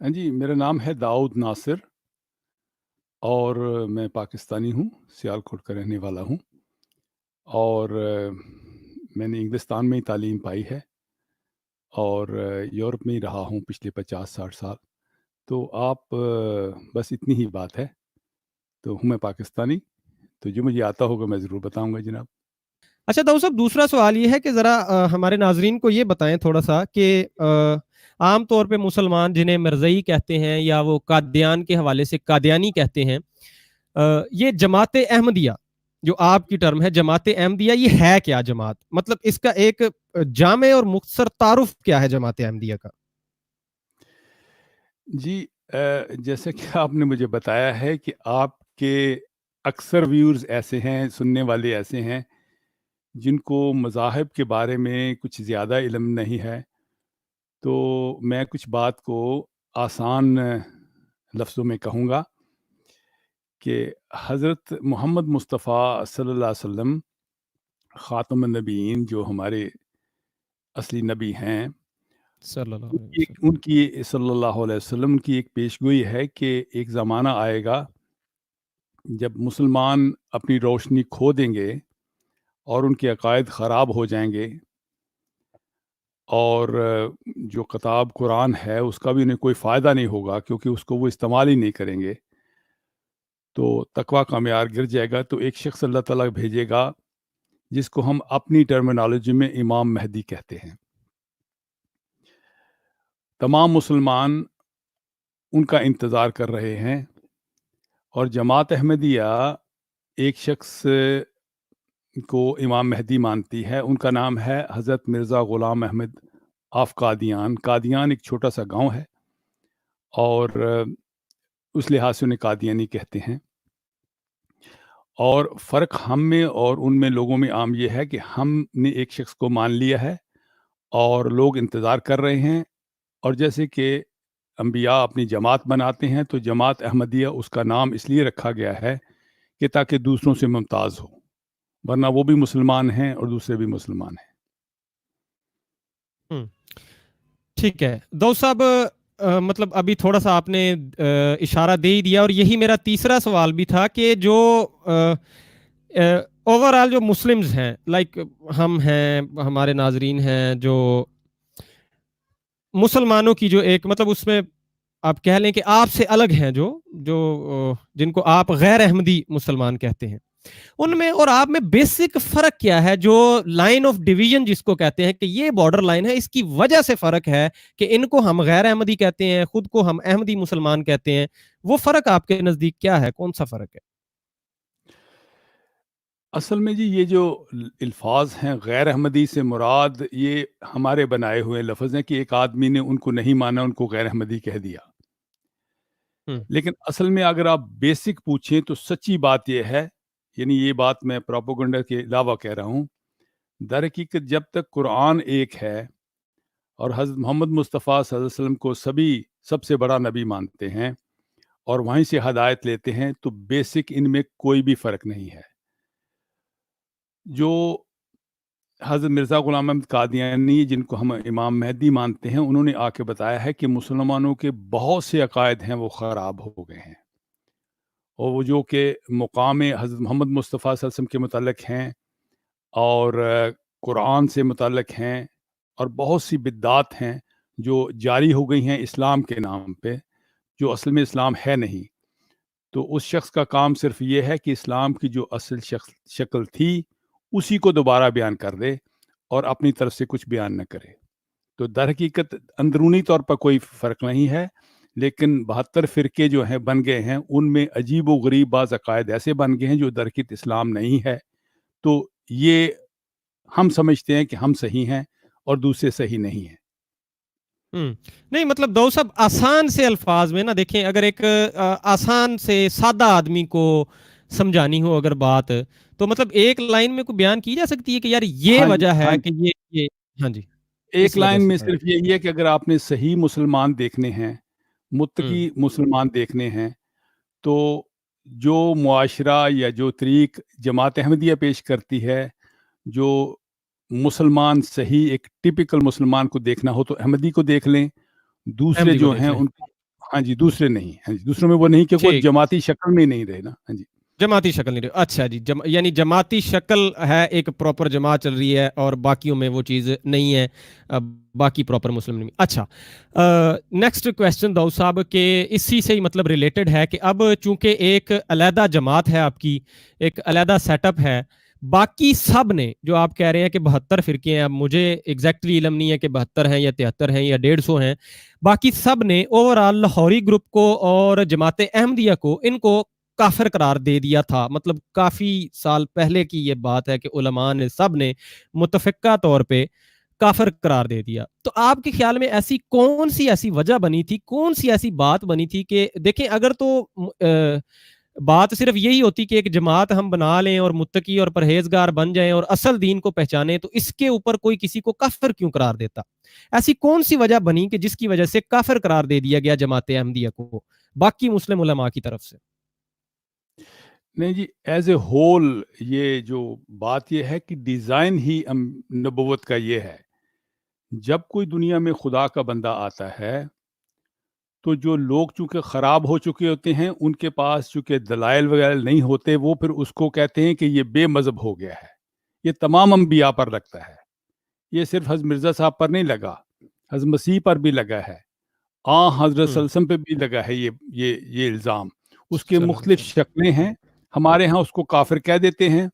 ہاں جی، میرا نام ہے داؤد ناصر اور میں پاکستانی ہوں، سیالکوٹ کا رہنے والا ہوں اور میں نے انگلستان میں ہی تعلیم پائی ہے اور یورپ میں ہی رہا ہوں پچھلے 50-60 سال۔ تو آپ بس اتنی ہی بات ہے، تو ہوں میں پاکستانی، تو جو مجھے آتا ہوگا میں ضرور بتاؤں گا جناب۔ اچھا داؤد صاحب، دوسرا سوال یہ ہے کہ ذرا ہمارے ناظرین کو یہ بتائیں تھوڑا سا کہ عام طور پہ مسلمان جنہیں مرزئی کہتے ہیں یا وہ قادیان کے حوالے سے قادیانی کہتے ہیں، یہ جماعت احمدیہ جو آپ کی ٹرم ہے جماعت احمدیہ، یہ ہے کیا جماعت؟ مطلب اس کا ایک جامع اور مختصر تعارف کیا ہے جماعت احمدیہ کا؟ جی، جیسے کہ آپ نے مجھے بتایا ہے کہ آپ کے اکثر ویورز ایسے ہیں، سننے والے ایسے ہیں جن کو مذاہب کے بارے میں کچھ زیادہ علم نہیں ہے، تو میں کچھ بات کو آسان لفظوں میں کہوں گا کہ حضرت محمد مصطفیٰ صلی اللہ علیہ وسلم خاتم النبیین جو ہمارے اصلی نبی ہیں، صلی اللہ علیہ ایک وسلم۔ ان کی صلی اللہ علیہ وسلم کی ایک پیشگوئی ہے کہ ایک زمانہ آئے گا جب مسلمان اپنی روشنی کھو دیں گے اور ان کے عقائد خراب ہو جائیں گے، اور جو کتاب قرآن ہے اس کا بھی انہیں کوئی فائدہ نہیں ہوگا کیونکہ اس کو وہ استعمال ہی نہیں کریں گے، تو تقویٰ کا معیار گر جائے گا۔ تو ایک شخص اللہ تعالیٰ بھیجے گا جس کو ہم اپنی ٹرمینالوجی میں امام مہدی کہتے ہیں۔ تمام مسلمان ان کا انتظار کر رہے ہیں، اور جماعت احمدیہ ایک شخص کو امام مہدی مانتی ہے، ان کا نام ہے حضرت مرزا غلام احمد آف قادیان۔ قادیان ایک چھوٹا سا گاؤں ہے اور اس لحاظ سے انہیں قادیانی کہتے ہیں۔ اور فرق ہم میں اور ان میں لوگوں میں عام یہ ہے کہ ہم نے ایک شخص کو مان لیا ہے اور لوگ انتظار کر رہے ہیں، اور جیسے کہ انبیاء اپنی جماعت بناتے ہیں تو جماعت احمدیہ اس کا نام اس لیے رکھا گیا ہے کہ تاکہ دوسروں سے ممتاز ہو، ورنہ وہ بھی مسلمان ہیں اور دوسرے بھی مسلمان ہیں۔ ٹھیک ہے داؤد صاحب، مطلب ابھی تھوڑا سا آپ نے اشارہ دے ہی دیا، اور یہی میرا تیسرا سوال بھی تھا کہ جو اوور آل جو مسلمز ہیں، لائک ہم ہیں، ہمارے ناظرین ہیں، جو مسلمانوں کی جو ایک مطلب اس میں آپ کہہ لیں کہ آپ سے الگ ہیں، جو جن کو آپ غیر احمدی مسلمان کہتے ہیں، ان میں اور آپ میں بیسک فرق کیا ہے؟ جو لائن آف ڈیویژن جس کو کہتے ہیں کہ یہ بارڈر لائن ہے، اس کی وجہ سے فرق ہے کہ ان کو ہم غیر احمدی کہتے ہیں، خود کو ہم احمدی مسلمان کہتے ہیں، وہ فرق آپ کے نزدیک کیا ہے؟ کون سا فرق ہے؟ اصل میں جی یہ جو الفاظ ہیں غیر احمدی سے مراد یہ ہمارے بنائے ہوئے لفظ ہیں کہ ایک آدمی نے ان کو نہیں مانا، ان کو غیر احمدی کہہ دیا، لیکن اصل میں اگر آپ بیسک پوچھیں تو سچی بات یہ ہے، یعنی یہ بات میں پروپیگنڈا کے علاوہ کہہ رہا ہوں، در حقیقت جب تک قرآن ایک ہے اور حضرت محمد مصطفیٰ صلی اللہ علیہ وسلم کو سب سے بڑا نبی مانتے ہیں اور وہیں سے ہدایت لیتے ہیں، تو بیسک ان میں کوئی بھی فرق نہیں ہے۔ جو حضرت مرزا غلام احمد قادیانی جن کو ہم امام مہدی مانتے ہیں، انہوں نے آ کے بتایا ہے کہ مسلمانوں کے بہت سے عقائد ہیں وہ خراب ہو گئے ہیں، اور وہ جو کہ مقام حضرت محمد مصطفیٰ صلی اللہ علیہ وسلم کے متعلق ہیں اور قرآن سے متعلق ہیں، اور بہت سی بدعات ہیں جو جاری ہو گئی ہیں اسلام کے نام پہ، جو اصل میں اسلام ہے نہیں۔ تو اس شخص کا کام صرف یہ ہے کہ اسلام کی جو اصل شکل تھی اسی کو دوبارہ بیان کر دے اور اپنی طرف سے کچھ بیان نہ کرے۔ تو در حقیقت اندرونی طور پر کوئی فرق نہیں ہے، لیکن 72 فرقے جو ہیں بن گئے ہیں، ان میں عجیب و غریب بعض عقائد ایسے بن گئے ہیں جو در حقیقت اسلام نہیں ہے۔ تو یہ ہم سمجھتے ہیں کہ ہم صحیح ہیں اور دوسرے صحیح نہیں ہیں۔ نہیں مطلب داؤد صاحب آسان سے الفاظ میں نا دیکھیں، اگر ایک آسان سے سادہ آدمی کو سمجھانی ہو اگر بات، تو مطلب ایک لائن میں کوئی بیان کی جا سکتی ہے کہ یار یہ ہاں جی، وجہ ہے ہاں کہ جی، یہ ہاں جی اس ایک وجہ لائن سے میں فرق صرف یہی ہے کہ اگر آپ نے صحیح مسلمان دیکھنے ہیں، ہے۔ متقی مسلمان دیکھنے ہیں، تو جو معاشرہ یا جو طریق جماعت احمدیہ پیش کرتی ہے، جو مسلمان صحیح ایک ٹپیکل مسلمان کو دیکھنا ہو تو احمدی کو دیکھ لیں، دوسرے احمدی کو جو دیکھ ہیں لیں۔ ہاں جی دوسرے نہیں، ہاں جی دوسروں میں وہ نہیں کہ وہ ٹھیک، جماعتی شکل میں نہیں رہے نا. ہاں جی جماعتی شکل نہیں رہی. اچھا جی، یعنی جماعتی شکل ہے، ایک پراپر جماعت چل رہی ہے اور باقیوں میں وہ چیز نہیں ہے، باقی پراپر مسلم نہیں. اچھا، نیکسٹ کویسچن داؤد صاحب کہ اسی سے ہی مطلب ریلیٹڈ ہے کہ اب چونکہ ایک علیحدہ جماعت ہے آپ کی، ایک علیحدہ سیٹ اپ ہے، باقی سب نے جو آپ کہہ رہے ہیں کہ 72 فرقے ہیں، اب مجھے ایگزیکٹلی علم نہیں ہے کہ 72 ہیں یا 73 ہیں یا 150 ہیں، باقی سب نے اوور آل لاہوری گروپ کو اور جماعت احمدیہ کو ان کو کافر قرار دے دیا تھا. مطلب کافی سال پہلے کی یہ بات ہے کہ علماء نے سب نے متفقہ طور پہ کافر قرار دے دیا. تو آپ کے خیال میں ایسی کون سی ایسی وجہ بنی تھی، کون سی ایسی بات بنی تھی کہ دیکھیں اگر تو بات صرف یہی ہوتی کہ ایک جماعت ہم بنا لیں اور متقی اور پرہیزگار بن جائیں اور اصل دین کو پہچانیں، تو اس کے اوپر کوئی کسی کو کافر کیوں قرار دیتا؟ ایسی کون سی وجہ بنی کہ جس کی وجہ سے کافر قرار دے دیا گیا جماعت احمدیہ کو باقی مسلم علماء کی طرف سے؟ نہیں جی، ایز اے ہول یہ جو بات یہ ہے کہ ڈیزائن ہی نبوت کا یہ ہے. جب کوئی دنیا میں خدا کا بندہ آتا ہے تو جو لوگ چونکہ خراب ہو چکے ہوتے ہیں، ان کے پاس چونکہ دلائل وغیرہ نہیں ہوتے، وہ پھر اس کو کہتے ہیں کہ یہ بے مذہب ہو گیا ہے. یہ تمام انبیاء پر لگتا ہے، یہ صرف حضرت مرزا صاحب پر نہیں لگا، حضرت مسیح پر بھی لگا ہے، حضرت صلی اللہ علیہ وسلم پہ بھی لگا ہے یہ الزام. اس کے صلی اللہ علیہ مختلف وسلم. شکلیں ہیں. ہمارے ہاں اس کو کافر کہہ دیتے ہیں،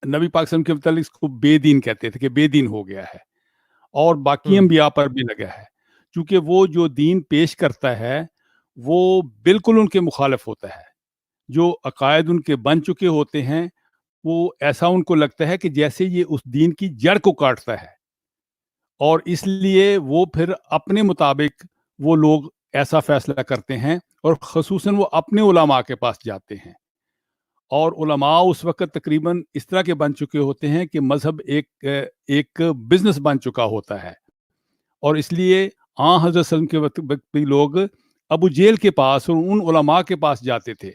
نبی پاک صلی اللہ علیہ وسلم کے متعلق اس کو بے دین کہتے تھے کہ بے دین ہو گیا ہے. اور باقی انبیاء پر بھی لگا ہے، چونکہ وہ جو دین پیش کرتا ہے وہ بالکل ان کے مخالف ہوتا ہے. جو عقائد ان کے بن چکے ہوتے ہیں وہ ایسا ان کو لگتا ہے کہ جیسے یہ اس دین کی جڑ کو کاٹتا ہے، اور اس لیے وہ پھر اپنے مطابق وہ لوگ ایسا فیصلہ کرتے ہیں، اور خصوصاً وہ اپنے علماء کے پاس جاتے ہیں. اور علماء اس وقت تقریباً اس طرح کے بن چکے ہوتے ہیں کہ مذہب ایک بزنس بن چکا ہوتا ہے. اور اس لیے حضرت صلی اللہ علیہ وسلم کے وقت بھی لوگ ابو جیل کے پاس اور ان علماء کے پاس جاتے تھے،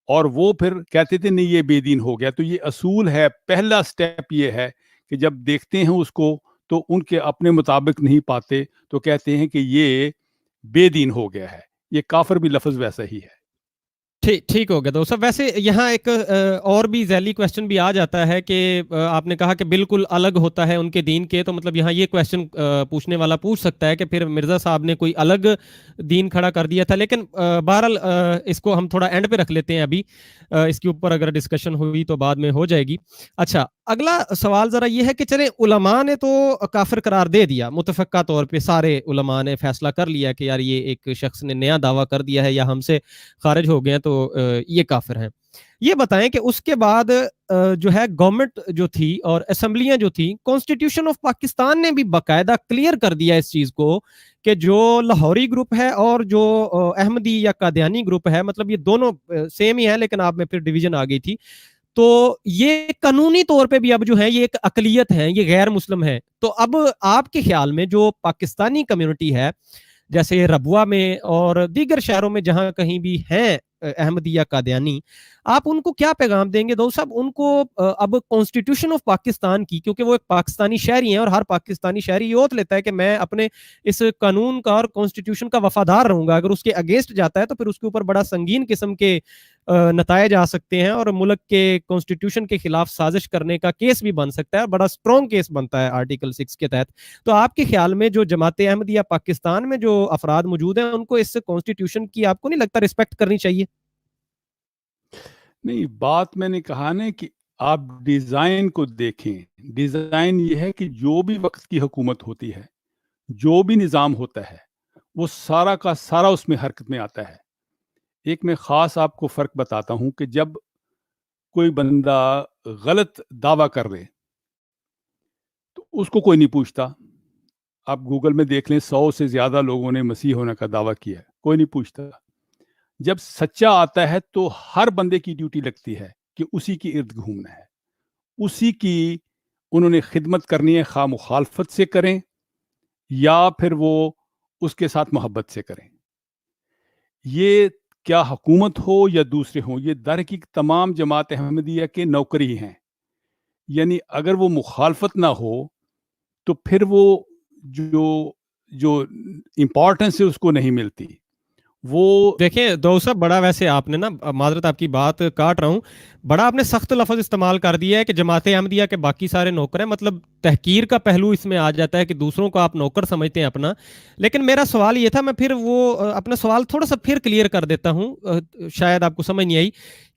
اور وہ پھر کہتے تھے نہیں یہ بے دین ہو گیا. تو یہ اصول ہے، پہلا سٹیپ یہ ہے کہ جب دیکھتے ہیں اس کو تو ان کے اپنے مطابق نہیں پاتے تو کہتے ہیں کہ یہ بے دین ہو گیا ہے. یہ کافر بھی لفظ ویسا ہی ہے. ٹھیک ہو گیا تو سب. ویسے یہاں ایک اور بھی ذیلی کویسچن بھی آ جاتا ہے کہ آپ نے کہا کہ بالکل الگ ہوتا ہے ان کے دین کے، تو مطلب یہاں یہ کویسچن پوچھنے والا پوچھ سکتا ہے کہ پھر مرزا صاحب نے کوئی الگ دین کھڑا کر دیا تھا. لیکن بہرحال اس کو ہم تھوڑا اینڈ پہ رکھ لیتے ہیں، ابھی اس کے اوپر اگر ڈسکشن ہوئی تو بعد میں ہو جائے گی. اچھا، اگلا سوال ذرا یہ ہے کہ چلے علماء نے تو کافر قرار دے دیا، متفقہ طور پہ سارے علماء نے فیصلہ کر لیا کہ یار یہ ایک شخص نے نیا دعویٰ کر دیا ہے یا ہم سے خارج ہو گئے ہیں تو یہ کافر ہیں. یہ بتائیں کہ اس کے بعد جو ہے گورنمنٹ جو تھی اور اسمبلیاں جو تھیں، کانسٹیٹیوشن آف پاکستان نے بھی باقاعدہ کلیئر کر دیا اس چیز کو کہ جو لاہوری گروپ ہے اور جو احمدی یا قادیانی گروپ ہے، مطلب یہ دونوں سیم ہی ہیں لیکن آپ میں پھر ڈویژن آ گئی تھی، تو یہ قانونی طور پہ بھی اب جو ہے یہ ایک اقلیت ہے، یہ غیر مسلم ہے. تو اب آپ کے خیال میں جو پاکستانی کمیونٹی ہے، جیسے ربوہ میں اور دیگر شہروں میں جہاں کہیں بھی ہیں احمدی یا قادیانی، آپ ان کو کیا پیغام دیں گے دوست صاحب؟ ان کو اب کانسٹیٹیوشن آف پاکستان کی، کیونکہ وہ ایک پاکستانی شہری ہیں اور ہر پاکستانی شہری یہ اوتھ لیتا ہے کہ میں اپنے اس قانون کا اور کانسٹیٹیوشن کا وفادار رہوں گا، اگر اس کے اگینسٹ جاتا ہے تو پھر اس کے اوپر بڑا سنگین قسم کے نتائج آ سکتے ہیں اور ملک کے کانسٹیٹیوشن کے خلاف سازش کرنے کا کیس بھی بن سکتا ہے، بڑا اسٹرانگ کیس بنتا ہے آرٹیکل 6 کے تحت. تو آپ کے خیال میں جو جماعت احمدیہ پاکستان میں جو افراد موجود ہیں ان کو اس کانسٹیٹیوشن کی آپ کو نہیں لگتا رسپیکٹ کرنی چاہیے؟ نہیں، بات میں نے کہا نا کہ آپ ڈیزائن کو دیکھیں. ڈیزائن یہ ہے کہ جو بھی وقت کی حکومت ہوتی ہے، جو بھی نظام ہوتا ہے، وہ سارا کا سارا اس میں حرکت میں آتا ہے. ایک میں خاص آپ کو فرق بتاتا ہوں کہ جب کوئی بندہ غلط دعویٰ کر لے تو اس کو کوئی نہیں پوچھتا. آپ گوگل میں دیکھ لیں، 100 سے زیادہ لوگوں نے مسیح ہونے کا دعویٰ کیا ہے، کوئی نہیں پوچھتا. جب سچا آتا ہے تو ہر بندے کی ڈیوٹی لگتی ہے کہ اسی کی ارد گھومنا ہے، اسی کی انہوں نے خدمت کرنی ہے، خواہ مخالفت سے کریں یا پھر وہ اس کے ساتھ محبت سے کریں. یہ کیا حکومت ہو یا دوسرے ہوں، یہ در کی تمام جماعت احمدیہ کے نوکری ہیں. یعنی اگر وہ مخالفت نہ ہو تو پھر وہ جو جو امپورٹنس ہے اس کو نہیں ملتی. وہ دیکھیں دو صاحب بڑا ویسے آپ نے نا معذرت آپ کی بات کاٹ رہا ہوں بڑا آپ نے سخت لفظ استعمال کر دیا ہے کہ جماعت احمدیہ کے باقی سارے نوکر ہیں مطلب تحقیر کا پہلو اس میں آ جاتا ہے کہ دوسروں کو آپ نوکر سمجھتے ہیں اپنا لیکن میرا سوال یہ تھا میں پھر وہ اپنا سوال تھوڑا سا پھر کلیئر کر دیتا ہوں شاید آپ کو سمجھ نہیں آئی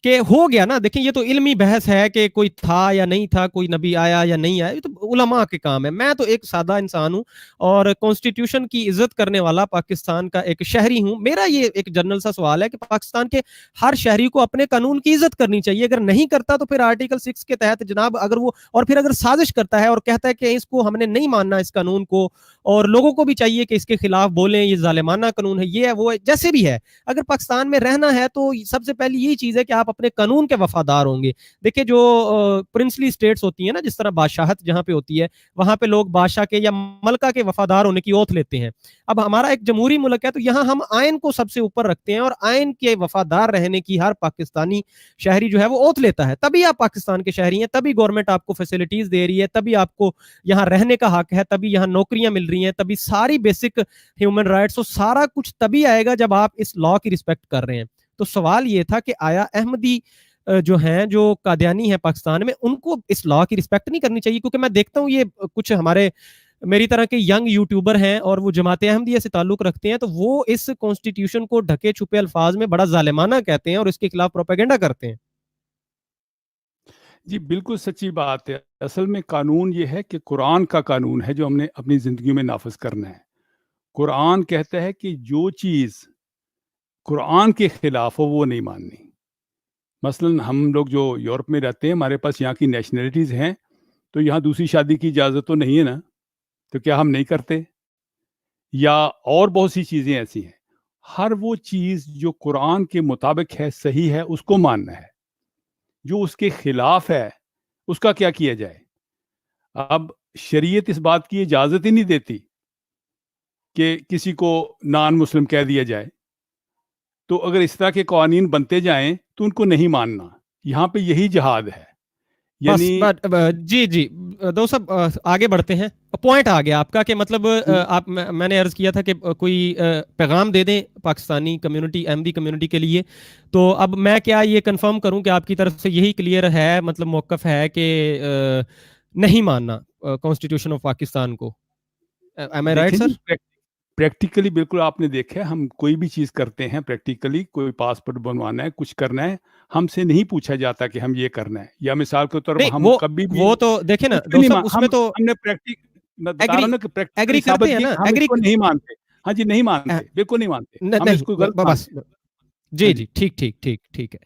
کہ ہو گیا نا دیکھیں یہ تو علمی بحث ہے کہ کوئی تھا یا نہیں تھا کوئی نبی آیا یا نہیں آیا یہ تو علماء کے کام ہے میں تو ایک سادہ انسان ہوں اور کانسٹیٹیوشن کی عزت کرنے والا پاکستان کا ایک شہری ہوں میرا یہ ایک جنرل سا سوال ہے کہ پاکستان کے ہر شہری کو اپنے قانون کی عزت کرنی چاہیے اگر نہیں کرتا تو پھر آرٹیکل 6 کے تحت جناب اگر وہ اور پھر اگر سازش کرتا ہے اور کہتا ہے کہ اس کو ہم نے نہیں ماننا اس قانون کو اور لوگوں کو بھی چاہیے کہ اس کے خلاف بولیں یہ ظالمانہ قانون ہے یہ ہے وہ ہے جیسے بھی ہے اگر پاکستان میں رہنا ہے تو سب سے پہلی یہی چیز ہے کہ آپ اپنے قانون کے وفادار ہوں گے دیکھیں جو پرنسلی اسٹیٹس ہوتی ہیں نا جس طرح بادشاہت جہاں پہ ہوتی ہے وہاں پہ لوگ بادشاہ کے یا ملکہ کے وفادار ہونے کی اوتھ لیتے ہیں اب ہمارا ایک جمہوری ملک ہے تو یہاں ہم آئین کو سب سے اوپر رکھتے ہیں اور آئین کے وفادار رہنے کی ہر پاکستانی شہری جو ہے وہ اوتھ لیتا ہے تبھی آپ پاکستان کے شہری ہیں تبھی گورنمنٹ آپ کو فیسلٹیز دے رہی ہے تبھی آپ کو یہاں رہنے کا حق ہے تبھی یہاں نوکریاں مل رہی ہیں تبھی ساری بیسک ہیومن رائٹس اور سارا کچھ تبھی آئے گا جب آپ اس لا کی رسپیکٹ کر رہے ہیں تو سوال یہ تھا کہ آیا احمدی جو ہیں جو قادیانی ہیں پاکستان میں ان کو اس لا کی رسپیکٹ نہیں کرنی چاہیے کیونکہ میں دیکھتا ہوں یہ کچھ ہمارے میری طرح کے ینگ یوٹیوبر ہیں اور وہ جماعت احمدیہ سے تعلق رکھتے ہیں تو وہ اس کانسٹیٹیوشن کو ڈھکے چھپے الفاظ میں بڑا ظالمانہ کہتے ہیں اور اس کے خلاف پروپیگنڈا کرتے ہیں جی بالکل سچی بات ہے اصل میں قانون یہ ہے کہ قرآن کا قانون ہے جو ہم نے اپنی زندگی میں نافذ کرنا ہے قرآن کہتا ہے کہ جو چیز قرآن کے خلاف ہو وہ نہیں ماننی مثلا ہم لوگ جو یورپ میں رہتے ہیں ہمارے پاس یہاں کی نیشنلٹیز ہیں تو یہاں دوسری شادی کی اجازت تو نہیں ہے نا تو کیا ہم نہیں کرتے یا اور بہت سی چیزیں ایسی ہیں ہر وہ چیز جو قرآن کے مطابق ہے صحیح ہے اس کو ماننا ہے جو اس کے خلاف ہے اس کا کیا کیا جائے اب شریعت اس بات کی اجازت ہی نہیں دیتی کہ کسی کو نان مسلم کہہ دیا جائے تو اگر اس طرح کے قوانین بنتے جائیں تو ان کو نہیں ماننا یہاں پہ یہی جہاد ہے یعنی جی جی دو سب آگے بڑھتے ہیں پوائنٹ آ گیا آپ کا کہ مطلب آپ میں نے عرض کیا تھا کہ کوئی پیغام دے دیں پاکستانی کمیونٹی احمدی کمیونٹی کے لیے تو اب میں کیا یہ کنفرم کروں کہ آپ کی طرف سے یہی کلیئر ہے مطلب موقف ہے کہ نہیں ماننا کانسٹیٹیوشن آف پاکستان کو ایم آئی رائٹ سر پریکٹیکلی بالکل آپ نے دیکھا ہے ہم کوئی بھی چیز کرتے ہیں پریکٹیکلی کوئی پاسپورٹ بنوانا ہے کچھ کرنا ہے ہم سے نہیں پوچھا جاتا کہ ہم یہ کرنا ہے یا مثال کے طور پر ہم کبھی بھی وہ تو دیکھیں نا اس میں تو ہم نے پریکٹیکلی ثابت کیا ہم اس کو نہیں مانتے ہاں جی نہیں مانتے بالکل نہیں مانتے ہم اس کو غلط مانتے ہیں جی جی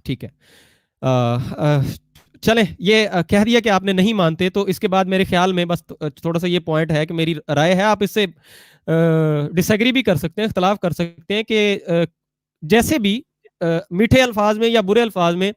ٹھیک ہے چلیں یہ کہہ دیا کہ آپ نے نہیں مانتے تو اس کے بعد میرے خیال میں بس تھوڑا سا یہ پوائنٹ ہے کہ میری رائے ہے آپ اس سے ڈس ایگری بھی کر سکتے ہیں اختلاف کر سکتے ہیں کہ جیسے بھی میٹھے الفاظ میں یا برے الفاظ میں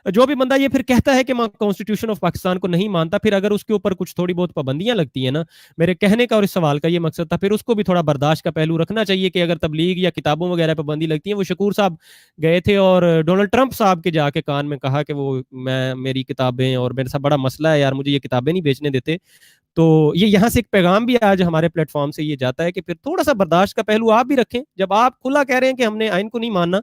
جو بھی بندہ یہ پھر کہتا ہے کہ میں کانسٹیٹیوشن آف پاکستان کو نہیں مانتا پھر اگر اس کے اوپر کچھ تھوڑی بہت پابندیاں لگتی ہیں نا میرے کہنے کا اور اس سوال کا یہ مقصد تھا پھر اس کو بھی تھوڑا برداشت کا پہلو رکھنا چاہیے کہ اگر تبلیغ یا کتابوں وغیرہ پابندی لگتی ہیں وہ شکور صاحب گئے تھے اور ڈونلڈ ٹرمپ صاحب کے جا کے کان میں کہا کہ وہ میری کتابیں اور میرے ساتھ بڑا مسئلہ ہے یار مجھے یہ کتابیں نہیں بیچنے دیتے تو یہ یہاں سے ایک پیغام بھی آج ہمارے پلیٹ فارم سے یہ جاتا ہے کہ پھر تھوڑا سا برداشت کا پہلو آپ بھی رکھیں جب آپ کھلا کہہ رہے ہیں کہ ہم نے آئین کو نہیں ماننا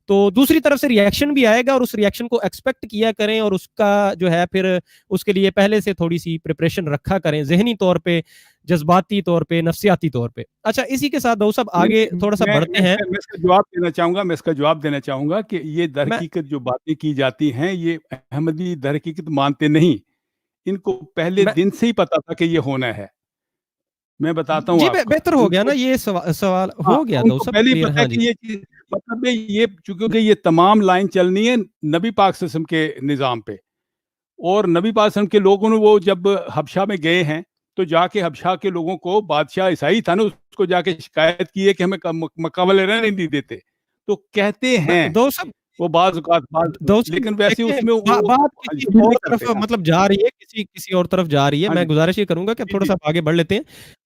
تو دوسری طرف سے ریئیکشن بھی آئے گا اور اس ریئیکشن کو ایکسپیکٹ کیا کریں اور اس کا جو ہے پھر اس کے لیے پہلے سے تھوڑی سی پریپریشن رکھا کریں ذہنی طور پہ جذباتی طور پہ نفسیاتی طور پہ اچھا اسی کے ساتھ دو سب آگے تھوڑا سا بڑھتے ہیں میں اس کا جواب دینا چاہوں گا کہ یہ در حقیقت جو باتیں کی جاتی ہیں یہ احمدی در حقیقت مانتے نہیں ان کو پہلے دن سے ہی پتا تھا کہ یہ ہونا ہے میں بتاتا ہوں جی بہتر ہو گیا نا یہ سوال ہو گیا تھا پہلے ہی پتا ہے کہ یہ چیز مطلب یہ چونکہ یہ تمام لائن چلنی ہے نبی پاک صلی اللہ علیہ وسلم کے نظام پہ اور نبی پاک صلی اللہ علیہ وسلم کے لوگوں نے وہ جب حبشہ میں گئے ہیں تو جا کے حبشہ کے لوگوں کو بادشاہ عیسائی تھا نا اس کو جا کے شکایت کی ہے کہ ہمیں مکہ والے رہنے نہیں دیتے تو کہتے ہیں وہ بعض اوقات لیکن ویسے اس میں بات کسی اور طرف مطلب جا رہی ہے کسی اور طرف جا رہی ہے میں گزارش یہ کروں گا کہ تھوڑا سا آگے بڑھ لیتے ہیں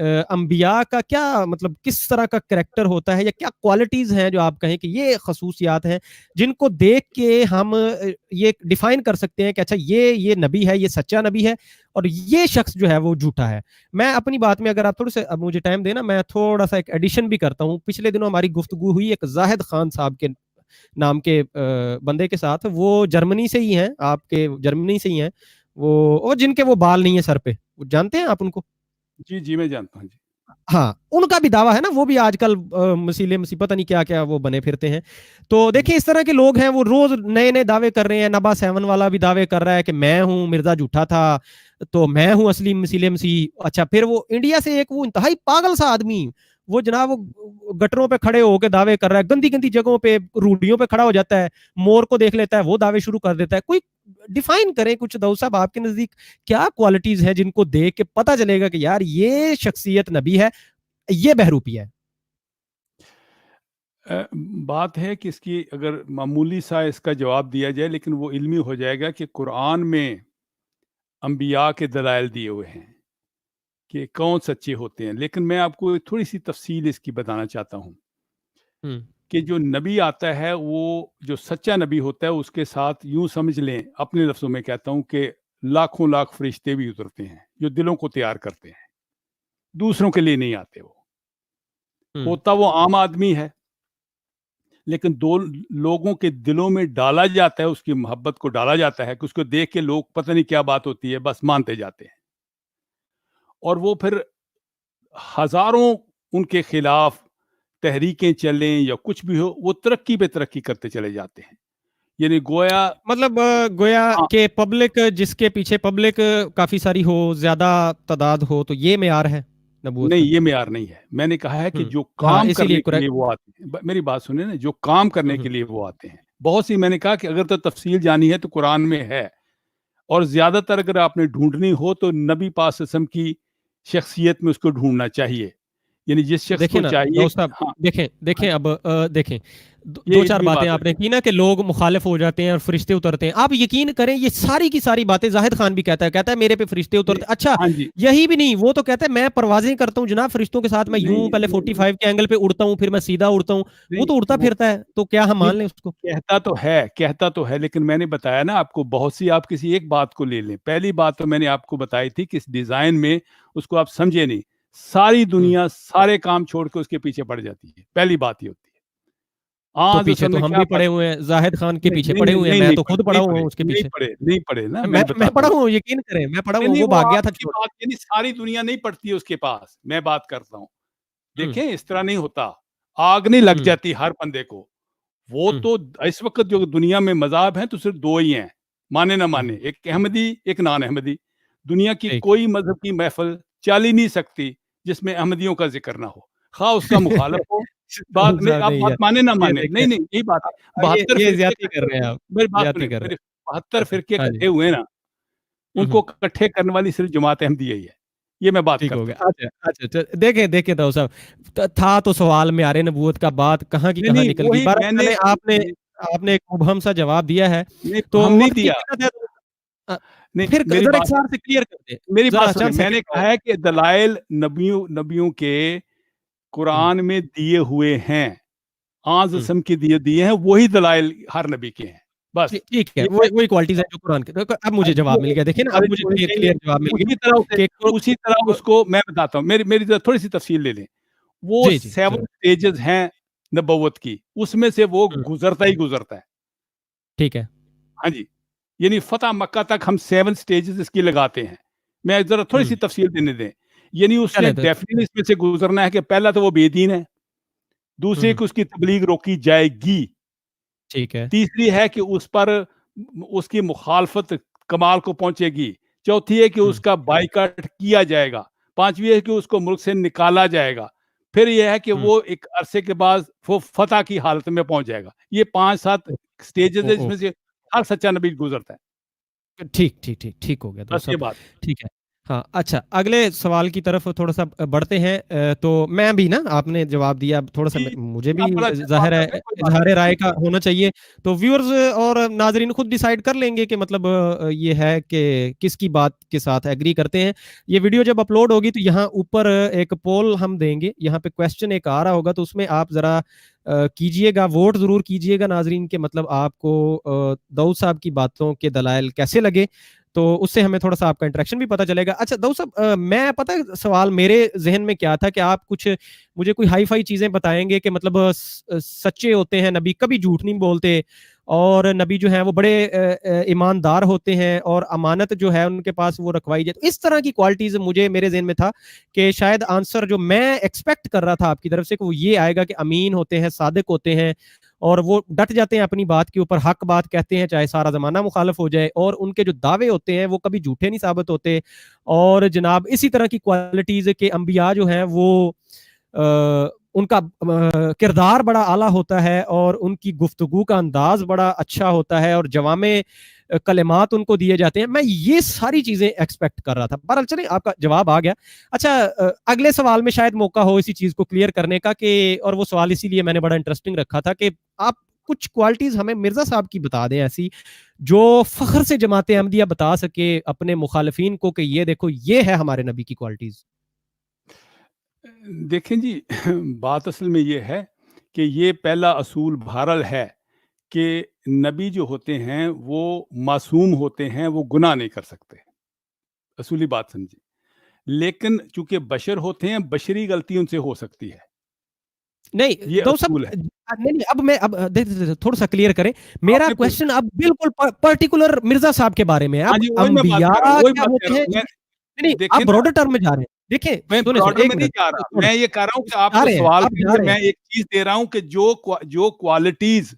انبیاء کا کیا مطلب کس طرح کا کریکٹر ہوتا ہے یا کیا کوالٹیز ہیں جو آپ کہیں کہ یہ خصوصیات ہیں جن کو دیکھ کے ہم یہ ڈیفائن کر سکتے ہیں کہ اچھا یہ نبی ہے، یہ سچا نبی ہے اور یہ شخص جو ہے وہ جھوٹا ہے؟ میں اپنی بات میں اگر آپ تھوڑے سے اب مجھے ٹائم دینا، میں تھوڑا سا ایک ایڈیشن بھی کرتا ہوں. پچھلے دنوں ہماری گفتگو ہوئی ایک زاہد خان صاحب کے نام کے بندے کے ساتھ. وہ جرمنی سے ہی ہیں، آپ کے جرمنی سے ہی ہیں وہ جن کے وہ بال نہیں ہیں سر پہ. جانتے ہیں آپ ان کو؟ جی میں جانتا ہوں. جی ہاں، ان کا بھی دعویٰ ہے نا، وہ بھی آج کل پتہ نہیں کیا کیا وہ بنے پھرتے ہیں. تو دیکھیں اس طرح کے لوگ ہیں، وہ روز نئے نئے دعوے کر رہے ہیں. نبا 7 والا بھی دعوے کر رہا ہے کہ میں ہوں، مرزا جھوٹا تھا تو میں ہوں اصلی مسیح. اچھا پھر وہ انڈیا سے ایک وہ انتہائی پاگل سا آدمی، وہ جناب وہ گٹروں پہ کھڑے ہو کے دعوے کر رہا ہے، گندی گندی جگہوں پہ روڈیوں پہ کھڑا ہو جاتا ہے، مور کو دیکھ لیتا ہے، وہ دعوے شروع کر دیتا ہے. کوئی ڈیفائن کریں کچھ داؤد صاحب، آپ کے نزدیک کیا کوالٹیز ہیں جن کو دیکھ کے پتہ چلے گا کہ یار یہ شخصیت نبی ہے، یہ بہروپی ہے؟ بات ہے کہ اس کی اگر معمولی سا اس کا جواب دیا جائے لیکن وہ علمی ہو جائے گا کہ قرآن میں انبیاء کے دلائل دیے ہوئے ہیں کہ کون سچے ہوتے ہیں. لیکن میں آپ کو تھوڑی سی تفصیل اس کی بتانا چاہتا ہوں کہ جو نبی آتا ہے، وہ جو سچا نبی ہوتا ہے اس کے ساتھ یوں سمجھ لیں، اپنے لفظوں میں کہتا ہوں کہ لاکھوں لاکھ فرشتے بھی اترتے ہیں جو دلوں کو تیار کرتے ہیں، دوسروں کے لیے نہیں آتے. وہ ہوتا وہ عام آدمی ہے لیکن دو لوگوں کے دلوں میں ڈالا جاتا ہے، اس کی محبت کو ڈالا جاتا ہے کہ اس کو دیکھ کے لوگ پتہ نہیں کیا بات ہوتی ہے بس مانتے جاتے ہیں. اور وہ پھر ہزاروں ان کے خلاف تحریکیں چلیں یا کچھ بھی ہو، وہ ترقی پہ ترقی کرتے چلے جاتے ہیں. یعنی گویا کہ پبلک، جس کے پیچھے پبلک کافی ساری ہو، زیادہ تعداد ہو، تو یہ معیار ہے نبوت؟ نہیں، یہ معیار نہیں ہے. میں نے کہا ہے کہ جو کام کرنے کے لیے وہ آتے ہیں، میری بات سنیں نا، جو کام کرنے کے لیے وہ آتے ہیں. بہت سی، میں نے کہا کہ اگر تو تفصیل جانی ہے تو قرآن میں ہے، اور زیادہ تر اگر آپ نے ڈھونڈنی ہو تو نبی پاک صلی اللہ علیہ وسلم کی شخصیت میں اس کو ڈھونڈنا چاہیے. یعنی جس شخص کو چاہیے. دیکھیں اب دیکھیں دو چار باتیں آپ نے کی نا کہ لوگ مخالف ہو جاتے ہیں اور فرشتے اترتے ہیں. آپ یقین کریں یہ ساری کی ساری باتیں زاہد خان بھی کہتا ہے میرے پہ فرشتے اترتے. اچھا یہی بھی نہیں، وہ تو کہتا ہے میں پروازیں کرتا ہوں جناب فرشتوں کے ساتھ، میں یوں پہلے 45 کے اینگل پہ اڑتا ہوں، پھر میں سیدھا اڑتا ہوں. وہ تو اڑتا پھرتا ہے، تو کیا ہم مان لیں اس کو؟ کہتا تو ہے لیکن میں نے بتایا نا آپ کو، بہت سی آپ کسی ایک بات کو لے لیں. پہلی بات تو میں نے آپ کو بتائی تھی کہ اس ڈیزائن میں اس کو آپ سمجھے نہیں، ساری دنیا سارے کام چھوڑ کے اس کے پیچھے پڑ جاتی ہے. پہلی بات یہ ہوتی ہے. تو پیچھے تو ہم بھی پڑے ہوئے ہیں، زاہد خان کے پیچھے پڑے ہوئے ہیں، میں تو خود پڑا ہوا ہوں اس کے پیچھے. نہیں پڑے نا، میں پڑھا ہوں، یقین کریں میں پڑھا ہوں. وہ بھاگ گیا تھا. یعنی ساری دنیا نہیں پڑتی ہے اس کے پاس. میں بات کرتا ہوں، دیکھیں اس طرح نہیں ہوتا. آگ نہیں لگ جاتی ہر بندے کو. وہ تو اس وقت جو دنیا میں مذاہب ہیں تو صرف دو ہی ہیں، مانے نہ مانے، ایک احمدی ایک نان احمدی. دنیا کی کوئی مذہب کی محفل چل ہی نہیں سکتی جس میں احمدیوں کا ذکر نہ ہو، خواہ اس کا مخالف ہو. بات میں آپ بات مانے نہ مانے، نہیں یہی بات ہے. 72 فرقے کٹھے ہوئے نا، ان کو اکٹھے کرنے والی صرف جماعت احمدیہ ہی ہے. یہ میں بات کرتا ہوں. اچھا دیکھیں تو صاحب تھا تو سوال میں آرے نبوت کا، بات کہاں کی کہاں نکل گئی. آپ نے ایک مبہم سا جواب دیا ہے تو ہم نہیں دیا. پھر کلیئر کر دیں میری بات سنیں. میں نے کہا ہے کہ دلائل نبیوں کے قرآن میں دیے ہوئے ہیں، آج اسم کے دیے ہیں، وہی دلائل ہر نبی کے ہیں. بس ٹھیک ہے، وہی کوالٹیز ہیں جو قرآن کے. اب مجھے جواب مل گیا. دیکھیں نا، اب مجھے کلیئر جواب مل گیا. اسی طرح اس کو میں بتاتا ہوں، میری تھوڑی سی تفصیل لے لیں. وہ 7 سٹیجز ہیں نبوت کی، اس میں سے وہ گزرتا ہی گزرتا ہے. ٹھیک ہے، ہاں جی. یعنی فتح مکہ تک ہم 7 سٹیجز اس کی لگاتے ہیں. میں ذرا تھوڑی سی تفصیل دینے دیں. یعنی اس نے ڈیفینیٹلی اس میں سے گزرنا ہے کہ پہلا تو وہ بے دین ہے، دوسری کہ اس کی تبلیغ روکی جائے گی، ٹھیک ہے، تیسری ہے کہ اس پر اس کی مخالفت کمال کو پہنچے گی، چوتھی ہے کہ اس کا بائیکاٹ کیا جائے گا، پانچویں ہے کہ اس کو ملک سے نکالا جائے گا، پھر یہ ہے کہ وہ ایک عرصے کے بعد وہ فتح کی حالت میں پہنچ جائے گا. یہ 5-7 سٹیجز ہے، اس میں سے ہر سچا نبی گزرتا ہے. ٹھیک ہو گیا. بس یہ بات. ٹھیک ہے. ہاں اچھا اگلے سوال کی طرف تھوڑا سا بڑھتے ہیں. تو میں بھی نا آپ نے جواب دیا تھوڑا سا مجھے بھی ظاہر ہے اظہار رائے کا ہونا چاہیے. تو ویورز اور ناظرین خود ڈیسائیڈ کر لیں گے کہ مطلب یہ ہے کہ کس کی بات کے ساتھ ایگری کرتے ہیں. یہ ویڈیو جب اپلوڈ ہوگی تو یہاں اوپر ایک پول ہم دیں گے, یہاں پہ کویسچن ایک آ رہا ہوگا, تو اس میں آپ ذرا کیجئے گا, ووٹ ضرور کیجئے گا ناظرین کے مطلب آپ کو داؤد صاحب کی باتوں کے دلائل کیسے لگے, تو اس سے ہمیں تھوڑا سا آپ کا انٹریکشن بھی پتہ چلے گا. اچھا داؤد صاحب, میں پتہ سوال میرے ذہن میں کیا تھا کہ آپ کچھ مجھے کوئی ہائی فائی چیزیں بتائیں گے کہ مطلب سچے ہوتے ہیں نبی, کبھی جھوٹ نہیں بولتے, اور نبی جو ہیں وہ بڑے ایماندار ہوتے ہیں, اور امانت جو ہے ان کے پاس وہ رکھوائی جائے. اس طرح کی کوالٹیز مجھے میرے ذہن میں تھا کہ شاید آنسر جو میں ایکسپیکٹ کر رہا تھا آپ کی طرف سے کہ وہ یہ آئے گا کہ امین ہوتے ہیں, صادق ہوتے ہیں, اور وہ ڈٹ جاتے ہیں اپنی بات کے اوپر, حق بات کہتے ہیں چاہے سارا زمانہ مخالف ہو جائے, اور ان کے جو دعوے ہوتے ہیں وہ کبھی جھوٹے نہیں ثابت ہوتے. اور جناب اسی طرح کی کوالٹیز کے انبیاء جو ہیں وہ ان کا کردار بڑا اعلیٰ ہوتا ہے, اور ان کی گفتگو کا انداز بڑا اچھا ہوتا ہے, اور جوامع کلمات ان کو دیے جاتے ہیں. میں یہ ساری چیزیں ایکسپیکٹ کر رہا تھا. بہرحال چلیں آپ کا جواب آ گیا. اچھا اگلے سوال میں شاید موقع ہو اسی چیز کو کلیئر کرنے کا, کہ اور وہ سوال اسی لیے میں نے بڑا انٹرسٹنگ رکھا تھا کہ آپ کچھ کوالٹیز ہمیں مرزا صاحب کی بتا دیں ایسی جو فخر سے جماعت احمدیہ بتا سکے اپنے مخالفین کو کہ یہ دیکھو یہ ہے ہمارے نبی کی کوالٹیز. دیکھیں جی, بات اصل میں یہ ہے کہ یہ پہلا اصول بہرحال ہے کہ نبی جو ہوتے ہیں وہ معصوم ہوتے ہیں, وہ گناہ نہیں کر سکتے, اصولی بات سمجھیں. لیکن چونکہ بشر ہوتے ہیں, بشری غلطی ان سے ہو سکتی ہے, نہیں یہ دو اصول ہے. نہیں اب میں اب تھوڑا سا کلیئر کریں, میرا کویسچن اب بالکل پرٹیکولر مرزا صاحب کے بارے میں. اب انبیاء کیا ہوتے ہیں, نہیں آپ براڈر ٹرم میں جا رہے ہیں. دیکھیں میں براڈر میں نہیں جا رہا, میں یہ کہہ رہا ہوں کہ آپ کو سوال کے لیے میں ایک چیز دے رہا ہوں کہ جو کوالٹیز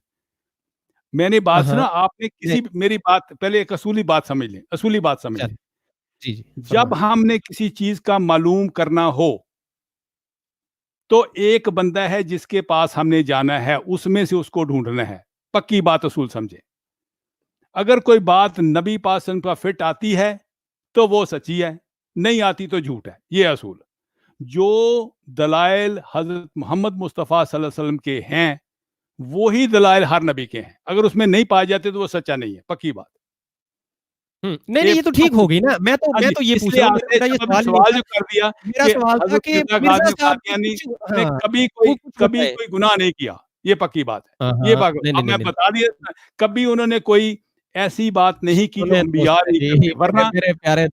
میں نے بات سنا, آپ نے کسی میری بات پہلے ایک اصولی بات سمجھ لیں, اصولی بات سمجھ لیں. جب ہم نے کسی چیز کا معلوم کرنا ہو تو ایک بندہ ہے جس کے پاس ہم نے جانا ہے, اس میں سے اس کو ڈھونڈنا ہے. پکی بات اصول سمجھے. اگر کوئی بات نبی پاک صلی اللہ علیہ وسلم پر فٹ آتی ہے تو وہ سچی ہے, نہیں آتی تو جھوٹ ہے. یہ اصول جو دلائل حضرت محمد مصطفیٰ صلی اللہ علیہ وسلم کے ہیں وہی دلائل ہر نبی کے ہیں. اگر اس میں نہیں پائے جاتے تو وہ سچا نہیں ہے, پکی بات. نہیں یہ تو ٹھیک ہوگی نا. میں تو یہ پوچھ رہا ہوں, میرا یہ سوال جو کر دیا میرا سوال تھا کہ مرزا صاحب نے کبھی کوئی گناہ نہیں کیا, یہ پکی بات ہے. یہ بات اب میں بتا دیا, کبھی انہوں نے کوئی ایسی بات نہیں کی جو انبیاء نہیں کرتے. ورنہ میرے پیارے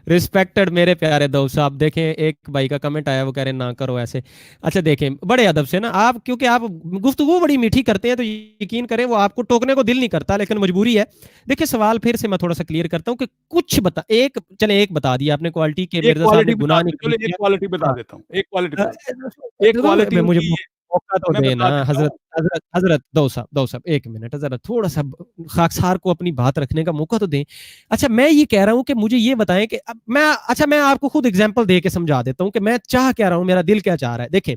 ریسپیکٹڈ میرے پیارے دوست صاحب, دیکھیں ایک بھائی کا کمنٹ آیا, وہ کہہ رہے ہیں نہ کرو ایسے. اچھا دیکھیں بڑے ادب سے نا آپ, کیونکہ آپ گفتگو بڑی میٹھی کرتے ہیں تو یقین کریں وہ آپ کو ٹوکنے کو دل نہیں کرتا, لیکن مجبوری ہے. دیکھیں سوال پھر سے میں تھوڑا سا کلیئر کرتا ہوں کہ کچھ ایک بتا دیا آپ نے کوالٹی کے مرزا صاحب نے گناہ نہیں کیا. ایک کوالٹی بتا دیتا ہوں, ایک کوالٹی مجھے موقع تو دینا حضرت دو صاحب ایک منٹ, ذرا تھوڑا سا خاکسار کو اپنی بات رکھنے کا موقع تو دیں. اچھا میں یہ کہہ رہا ہوں کہ مجھے یہ بتائیں کہ میں آپ کو خود اگزامپل دے کے سمجھا دیتا ہوں کہ میں چاہ کیا رہا ہوں, میرا دل کیا چاہ رہا ہے. دیکھیں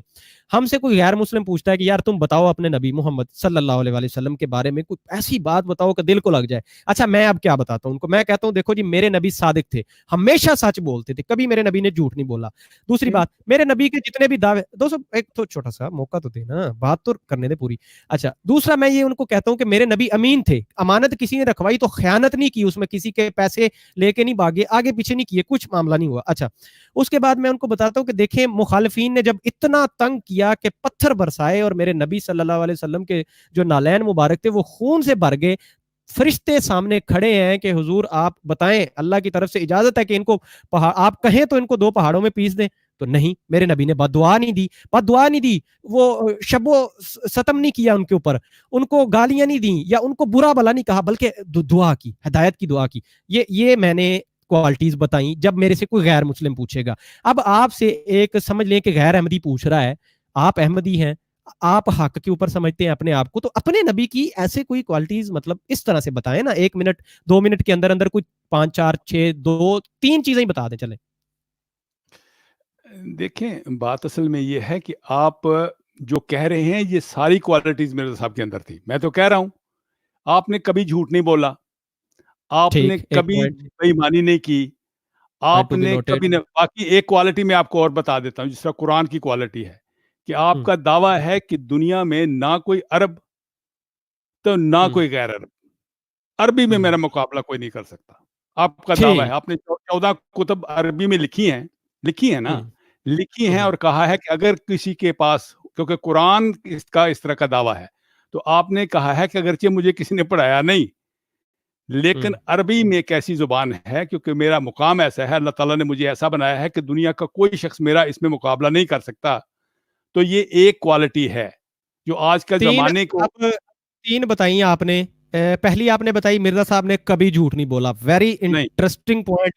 ہم سے کوئی غیر مسلم پوچھتا ہے کہ یار تم بتاؤ اپنے نبی محمد صلی اللہ علیہ وسلم کے بارے میں کوئی ایسی بات بتاؤ کہ دل کو لگ جائے. اچھا میں اب کیا بتاتا ہوں ان کو, میں کہتا ہوں دیکھو جی میرے نبی صادق تھے, ہمیشہ سچ بولتے تھے, کبھی میرے نبی نے جھوٹ نہیں بولا. دوسری بات, میرے نبی کے جتنے بھی دعوے, دوستو ایک تو چھوٹا سا موقع تو دینا, بات تو کرنے دے پوری. اچھا دوسرا میں یہ ان کو کہتا ہوں کہ میرے نبی امین تھے, امانت کسی نے رکھوائی تو خیانت نہیں کی, اس میں کسی کے پیسے لے کے نہیں بھاگے, آگے پیچھے نہیں کیے, کچھ معاملہ نہیں ہوا. اچھا اس کے بعد میں ان کو بتاتا ہوں کہ دیکھیں مخالفین نے جب اتنا تنگ کیا کہ پتھر برسائے اور میرے نبی صلی اللہ علیہ وسلم کے جو نالین مبارک تھے وہ خون سے بھر گئے, فرشتے سامنے کھڑے ہیں کہ حضور آپ بتائیں, اللہ کی طرف سے اجازت ہے کہ ان کو آپ کہیں تو ان کو 2 پہاڑوں میں پیس دیں. تو نہیں, میرے نبی نے بد دعا نہیں دی, وہ شب و ستم نہیں کیا ان کے اوپر, ان کو گالیاں نہیں دیں یا ان کو برا بلا نہیں کہا, بلکہ دعا کی, ہدایت کی دعا کی. یہ میں نے کوالٹیز بتائیں جب میرے سے کوئی غیر مسلم پوچھے گا. اب آپ سے ایک سمجھ لیں کہ غیر احمدی پوچھ رہا ہے, آپ احمدی ہیں, آپ حق کے اوپر سمجھتے ہیں اپنے آپ کو, تو اپنے نبی کی ایسے کوئی کوالٹیز مطلب اس طرح سے بتائیں نا, 1 منٹ 2 منٹ کے اندر کوئی 5 4 6 2 3 چیزیں ہی بتا دیں. چلیں دیکھیں بات اصل میں یہ ہے کہ آپ جو کہہ رہے ہیں یہ ساری کوالٹیز مرزا صاحب کے اندر تھی. میں تو کہہ رہا ہوں آپ نے کبھی جھوٹ نہیں بولا, آپ نے کبھی بے ایمانی نہیں کی, آپ نے کبھی نہ, باقی ایک کوالٹی میں آپ کو اور بتا دیتا ہوں جس طرح قرآن کی کوالٹی ہے کہ آپ کا دعویٰ ہے کہ دنیا میں نہ کوئی عرب تو نہ کوئی غیر عرب, عربی میں میرا مقابلہ کوئی نہیں کر سکتا. آپ کا دعویٰ ہے, آپ نے 14 کتب عربی میں لکھی ہیں نا, لکھی ہیں اور کہا ہے کہ اگر کسی کے پاس, کیونکہ قرآن اس طرح کا دعویٰ ہے, تو آپ نے کہا ہے کہ اگرچہ مجھے کسی نے پڑھایا نہیں لیکن عربی میں ایک ایسی زبان ہے کیونکہ میرا مقام ایسا ہے, اللہ تعالیٰ نے مجھے ایسا بنایا ہے کہ دنیا کا کوئی شخص میرا اس میں مقابلہ نہیں کر سکتا. تو یہ ایک کوالٹی ہے جو آج کل زمانے کو. تین بتائی آپ نے. پہلی آپ نے بتائی مرزا صاحب نے کبھی جھوٹ نہیں بولا, ویری انٹرسٹنگ پوائنٹ.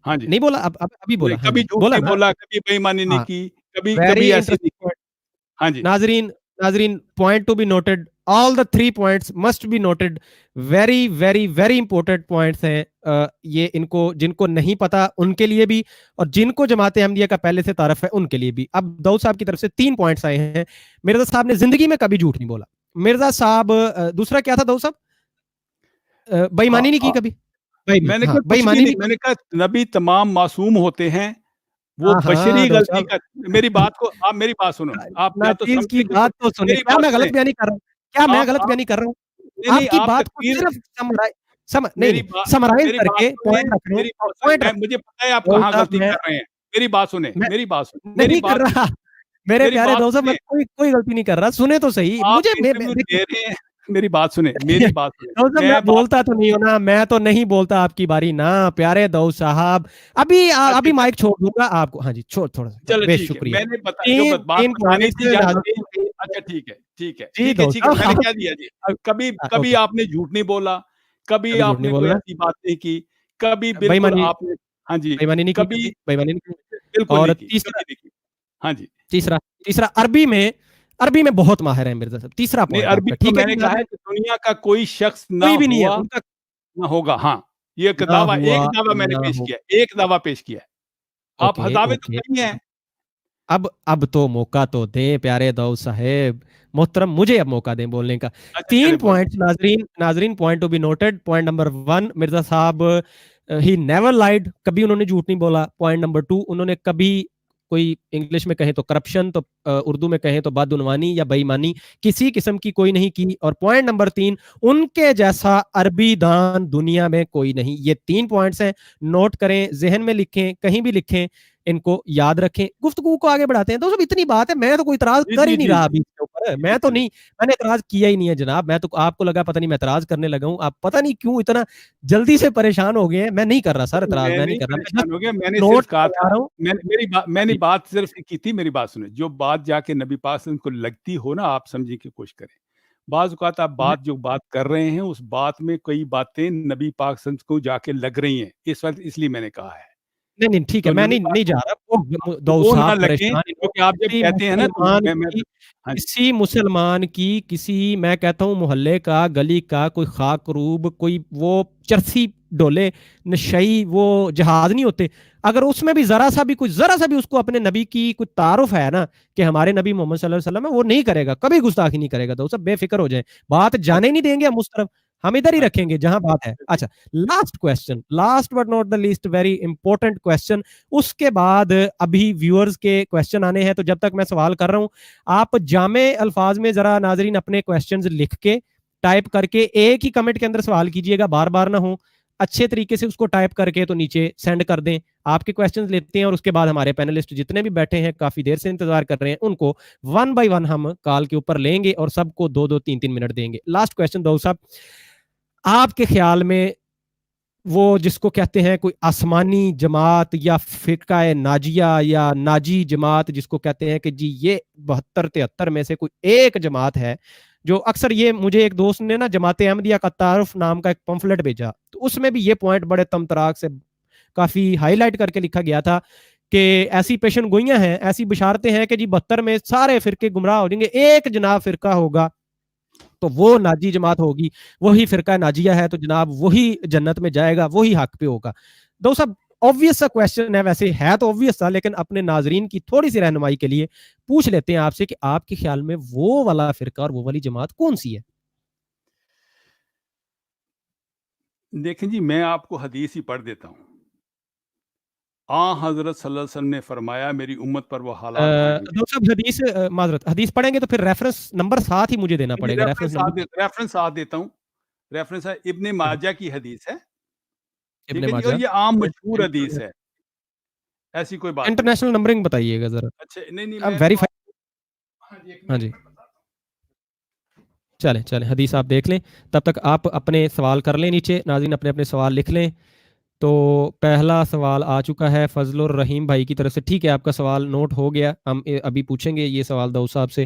ہاں جی, نہیں بولا, ابھی بولا, کبھی جھوٹ نہیں بولا, کبھی بے ایمانی نہیں کی, کبھی ایسی نہیں. ہاں جی ناظرین, point to be noted, all the 3 points must be noted, very very very important points ہیں یہ, ان کو جن کو نہیں پتا ان کے لیے بھی اور جن کو جماعت احمدیہ کا پہلے سے تعارف ہے ان کے لیے بھی. اب داؤد صاحب کی طرف سے 3 points آئے ہیں. مرزا صاحب نے زندگی میں کبھی جھوٹ نہیں بولا. مرزا صاحب دوسرا کیا تھا داؤد صاحب؟ بے ایمانی نہیں کی کبھی. میں نے کہا نبی تمام معصوم ہوتے ہیں, وہ بشری غلطی کا. میری بات کو آپ, میری بات سنو, آپ یا تو کی بات تو سنیں. کیا میں غلط بیانی کر رہا ہوں؟ کیا میں غلط بیانی کر رہا ہوں؟ آپ کی بات کو صرف سمرائز کر کے پوائنٹ رکھ لیں. مجھے پتا ہے آپ کہاں غلطی کر رہے ہیں. میری بات سنیں, نہیں کر رہا میرے پیارے دوست, میں کوئی غلطی نہیں کر رہا. سنیں تو صحیح مجھے. میری بات سنیں, میری بات سنیں. میں بولتا تو نہیں ہوں نا, میں تو نہیں بولتا, آپ کی باری نا پیارے داؤد صاحب. ابھی مائک چھوڑ دوں گا آپ کو. ہاں جی چھوڑ تھوڑا سا. چلو شکریہ. میں نے اچھا ٹھیک ہے, میں نے کیا دیا جی. کبھی آپ نے جھوٹ نہیں بولا, کبھی آپ نے کوئی ایسی بات نہیں کی, کبھی بالکل آپ نے, ہاں جی, کبھی بالکل نہیں کی. ہاں جی, تیسرا عربی میں بہت ماہر ہے مرزا صاحب. تیسرا پوائنٹ عربی تو میں نے کہا ہے کہ دنیا کا کوئی شخص نہ ہوگا. ہاں, یہ ایک دعویٰ میں نے پیش کیا, ایک دعویٰ پیش کیا. آپ دعوے تو نہیں ہیں. اب تو موقع تو دیں پیارے داؤد صاحب محترم, مجھے اب موقع دیں بولنے کا. 3 پوائنٹ ناظرین, point to be noted. Point نمبر 1, مرزا صاحب ہی نیور لائڈ, کبھی انہوں نے جھوٹ نہیں بولا. پوائنٹ نمبر 2, انہوں نے کبھی کوئی انگلش میں کہیں تو کرپشن, تو اردو میں کہیں تو بدعنوانی یا بے ایمانی کسی قسم کی کوئی نہیں کی. اور پوائنٹ نمبر 3, ان کے جیسا عربی دان دنیا میں کوئی نہیں. یہ 3 پوائنٹس ہیں, نوٹ کریں, ذہن میں لکھیں, کہیں بھی لکھیں, ان کو یاد رکھیں. گفتگو کو آگے بڑھاتے ہیں. تو سب اتنی بات ہے, میں تو کوئی اعتراض کر ہی نہیں رہا ابھی کے اوپر. میں نے اعتراض کیا ہی نہیں ہے جناب. میں تو, آپ کو لگا پتہ نہیں میں اعتراض کرنے لگا ہوں. آپ پتہ نہیں کیوں اتنا جلدی سے پریشان ہو گئے ہیں. میں نہیں کر رہا سر اعتراض, میں نہیں کر رہا. میں نے بات صرف کی تھی. میری بات سنیں, جو بات جا کے نبی پاک کو لگتی ہو نا, آپ سمجھنے کی کوشش کریں. بعض اوقات آپ جو بات کر رہے ہیں اس بات میں کئی باتیں نبی پاک کو جا کے لگ رہی ہیں اس وقت, اس لیے میں نے کہا ہے. نہیں ٹھیک ہے, میں نہیں جا رہا. آپ جب کہتے ہیں نا, کسی مسلمان کی, کسی میں کہتا ہوں محلے کا, گلی کا کوئی خاک روب, کوئی وہ چرسی ڈولے نشئی, وہ جہاز نہیں ہوتے, اگر اس میں بھی ذرا سا بھی اس کو اپنے نبی کی کوئی تعارف ہے نا کہ ہمارے نبی محمد صلی اللہ علیہ وسلم ہے, وہ نہیں کرے گا, کبھی گستاخی نہیں کرے گا. تو سب بے فکر ہو جائیں, بات جانے نہیں دیں گے ہم اس طرف, ہم ادھر ہی رکھیں گے جہاں بات ہے. اچھا, last question, last but not the least, very important question. اس کے بعد ابھی ویورز کے کویسچن آنے ہیں, تو جب تک میں سوال کر رہا ہوں آپ جامع الفاظ میں ذرا ناظرین اپنے کویسچنز لکھ کے ٹائپ کر کے ایک ہی کمنٹ کے اندر سوال کیجئے گا, بار بار نہ ہو, اچھے طریقے سے اس کو ٹائپ کر کے تو نیچے سینڈ کر دیں. آپ کے کویسچنز لیتے ہیں اور اس کے بعد ہمارے پینلسٹ جتنے بھی بیٹھے ہیں کافی دیر سے انتظار کر رہے ہیں, ان کو 1 by 1 ہم کال کے اوپر لیں گے اور سب کو 2 3 منٹ دیں گے. لاسٹ کویسچن داؤد صاحب, آپ کے خیال میں وہ جس کو کہتے ہیں کوئی آسمانی جماعت یا فرقہ ناجیہ یا ناجی جماعت, جس کو کہتے ہیں کہ جی یہ 72-73 میں سے کوئی ایک جماعت ہے, جو اکثر یہ مجھے ایک دوست نے نا جماعت احمدیہ کا تعارف نام کا ایک پمفلٹ بھیجا, تو اس میں بھی یہ پوائنٹ بڑے تمطراق سے کافی ہائی لائٹ کر کے لکھا گیا تھا کہ ایسی پیشن گوئیاں ہیں, ایسی بشارتیں ہیں کہ جی 72 میں سارے فرقے گمراہ ہو جائیں گے, ایک جناب فرقہ ہوگا تو وہ ناجی جماعت ہوگی, وہی فرقہ ناجیہ ہے, تو جناب وہی جنت میں جائے گا, وہی حق پہ ہوگا. دو سب obvious سا کویسچن ہے, ویسے ہے تو obvious سا, لیکن اپنے ناظرین کی تھوڑی سی رہنمائی کے لیے پوچھ لیتے ہیں آپ سے کہ آپ کے خیال میں وہ والا فرقہ اور وہ والی جماعت کون سی ہے؟ دیکھیں جی, میں آپ کو حدیث ہی پڑھ دیتا ہوں. حضرت صلی اللہ علیہ وسلم نے فرمایا میری امت پر وہ حالات آئیں گے. ڈاکٹر صاحب حدیث معذرت حدیث پڑھیں گے تو پھر ریفرنس نمبر ساتھ ہی مجھے دینا پڑے گا. ریفرنس ساتھ دیتا ہوں. ریفرنس ہے ابن ماجہ کی حدیث ہے. ابن ماجہ, اور یہ عام مشہور حدیث ہے, ایسی کوئی بات انٹرنیشنل نمبرنگ بتائیے گا ذرا. اچھا نہیں اب ویریفائی. ہاں جی چلیں حدیث آپ دیکھ لیں, تب تک آپ اپنے سوال کر لیں نیچے. ناظرین اپنے اپنے سوال لکھ لیں. تو پہلا سوال آ چکا ہے فضل الرحیم بھائی کی طرف سے. ٹھیک ہے, آپ کا سوال نوٹ ہو گیا, ہم ابھی پوچھیں گے یہ سوال داؤد صاحب سے.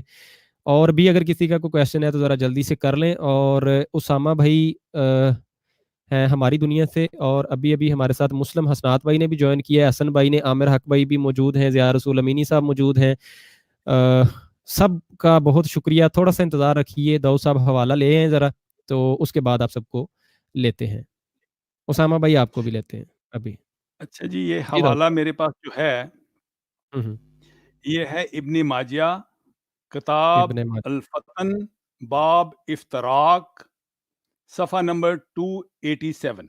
اور بھی اگر کسی کا کوئی کویشچن ہے تو ذرا جلدی سے کر لیں. اور اسامہ بھائی ہیں ہماری دنیا سے, اور ابھی ہمارے ساتھ مسلم حسنات بھائی نے بھی جوائن کیا ہے, حسن بھائی نے, عامر حق بھائی بھی موجود ہیں, ضیاء رسول امینی صاحب موجود ہیں. سب کا بہت شکریہ. تھوڑا سا انتظار رکھیے, داؤد صاحب حوالہ لے ہیں ذرا, تو اس کے بعد آپ سب کو لیتے ہیں. اسامہ بھائی آپ کو بھی لیتے ہیں ابھی. اچھا جی, یہ حوالہ میرے پاس جو ہے یہ ہے ابن ماجہ کتاب الفتن باب افتراق صفحہ نمبر 287.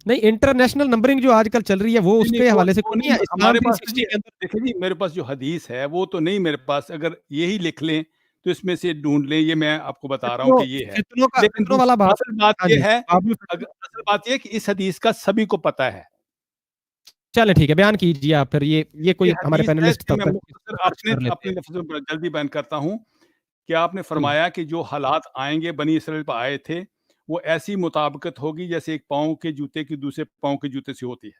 نہیں, انٹرنیشنل نمبرنگ جو آج کل چل رہی ہے وہ اس کے حوالے سے نہیں ہے. ہمارے پاس دیکھیں جی, میرے پاس جو حدیث ہے وہ تو نہیں میرے پاس. اگر یہی لکھ لیں تو اس میں سے ڈھونڈ لیں, یہ میں آپ کو بتا رہا ہوں کہ یہ ہے. لیکن اصل بات یہ کہ اس حدیث کا سبھی کو پتا ہے. چلیں ٹھیک ہے, بیان کیجیے آپ پھر. یہ کوئی ہمارے پینلسٹ اپنے لفظوں پر جلدی بیان کرتا ہوں کہ آپ نے فرمایا کہ جو حالات آئیں گے بنی اسرائیل پر آئے تھے وہ ایسی مطابقت ہوگی جیسے ایک پاؤں کے جوتے کی دوسرے پاؤں کے جوتے سے ہوتی ہے.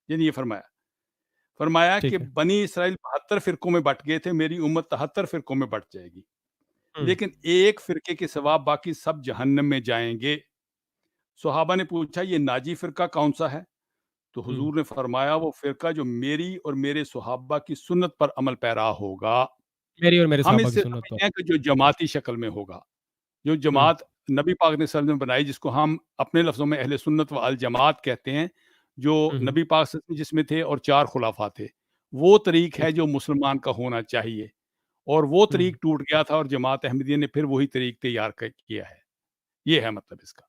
یعنی یہ فرمایا کہ بنی اسرائیل 72 فرقوں میں بٹ گئے تھے, میری امت 73 فرقوں میں بٹ جائے گی, لیکن ایک فرقے کے سوا باقی سب جہنم میں جائیں گے. صحابہ نے پوچھا یہ ناجی فرقہ کون سا ہے؟ تو حضور نے فرمایا وہ فرقہ جو میری اور میرے صحابہ کی سنت پر عمل پیرا ہوگا. میری اور میرے ہم صحابہ اس کی سے سنت پر, سمجھتے ہیں کہ جو جماعتی شکل میں ہوگا, جو جماعت نبی پاک نے صلی اللہ علیہ وسلم نے بنائی, جس کو ہم اپنے لفظوں میں اہل سنت و الجماعت کہتے ہیں, جو نبی پاک صلی اللہ علیہ وسلم جس میں تھے اور 4 خلفاء تھے, وہ طریق ہے جو مسلمان کا ہونا چاہیے. اور وہ طریق ٹوٹ گیا تھا اور جماعت احمدیہ نے پھر وہی طریق تیار کیا ہے. یہ ہے مطلب اس کا.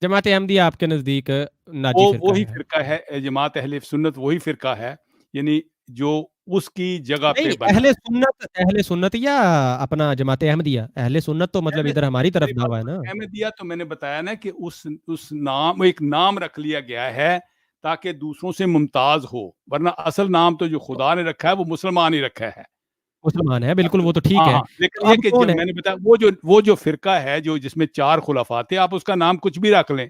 جماعت احمدیہ آپ کے نزدیک ناجی فرقہ وہی فرقہ ہے, جماعت اہل سنت وہی فرقہ ہے, یعنی جو اس کی جگہ پہ بنا. اہل سنت یا اپنا جماعت احمدیہ؟ اہل سنت تو مطلب ادھر ہماری طرف دعویٰ ہے نا. احمدیہ تو میں نے بتایا نا کہ اس نام, ایک نام رکھ لیا گیا ہے تاکہ دوسروں سے ممتاز ہو, ورنہ اصل نام تو جو خدا نے رکھا ہے وہ مسلمان ہی رکھا ہے. مسلمان ہے بالکل, وہ تو ٹھیک ہے. لیکن یہ کہ میں نے بتایا وہ جو فرقہ ہے جو جس میں 4 خلفاء تھے, آپ اس کا نام کچھ بھی رکھ لیں,